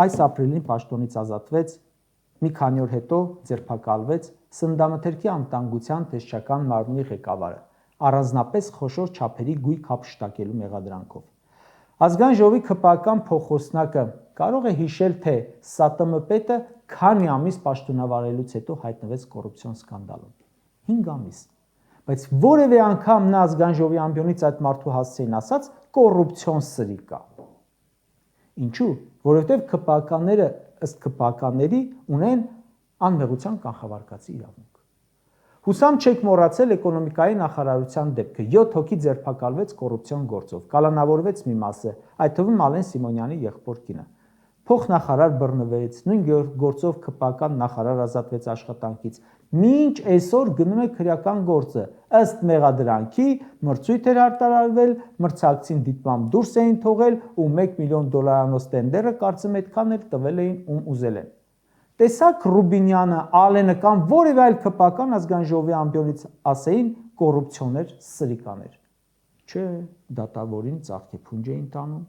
այս ապրիլին պաշտոնից ազատվեց, մի քանի օր հետո ձերբակալվեց Սննդամթերքի անվտանգության տեսչական մարմնի ղեկավարը, առանձնապես խոշոր չափերի գույք հափշտակելու մեղադրանքով։ Ազգային ժողովի ՔՊԱ-ական փոխխոսնակը կարող է հիշել, թե ՍԱՏՄ պետը քանի ամիս պաշտոնավարելուց հետո հայտնվեց կոռուպցիոն սկանդալում։ 5 ամիս։ Բայց որևէ անգամ նա ազգային ժողովի ամբիոնից այդ մարդու հասցեին ասաց կոռուպցիոն սրիկա։ Ինչու՞։ Որովհետև ՔՊԱ-ականները ըստ ՔՊԱ-ականների ունեն անմեղության կանխավարկածի իրավունք։ Հուսամ չեք մոռացել էկոնոմիկայի նախարարության դեպքը, 7 հոգի ձերբակալվեց կոռուպցիոն գործով, կալանավորվեց մի մասը, այդ թվում Ալեն Սիմոնյանի եղբոր կինը։ Փոխնախարար բռնվեց, նույն գործով ՔՊԱ-ական նախարար ազատվեց աշխատանքից։ Մինչ այսօր գնում է քրեական գործը, ըստ մեղադրանքի մրցույթ էր արտարարվել, մրցակցին դիտմամբ դուրս էին թողել ու $1 միլիոն տենդերը կարծեմ այդքան էլ տվել էին ում ուզել են։ Տեսակ Ռուբինյանը, Ալենը կամ որևէ այլ ՔՊԱ-ական ազգային ժողովի ամբիոնից ասեին կոռուպցիոներ, սրիկաներ։ Չէ, դատավորին ծաղկեփունջ էին տանում։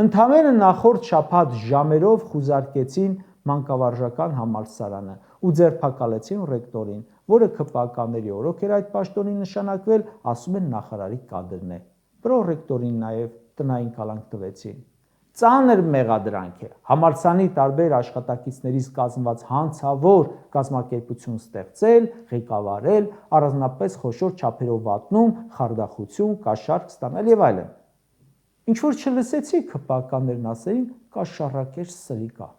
Ընդամենը նախորդ շաբաթ ժամերով խուզարկեցին մանկավարժական համալսարանը ու ձերբակալեցին ռեկտորին, որը ՔՊԱ-ականների օրոք էր այդ պաշտոնին նշանակվել, ասում են նախարարի կադրն է։ Պրոռեկտորին նաև տնային կալանք տվեցին։ Ծանր մեղադրանք է։ Համալսարանի տարբեր աշխատակիցներից կազմված հանցավոր կազմակերպություն ստեղծել, ղեկավարել, առանձնապես խոշոր չափերով վատնում, խարդախություն, կաշառք ստանալ եւ այլն։ Ինչ որ չլսեցի ՔՊԱ-ականներն ասեին կաշառակեր սրիկա։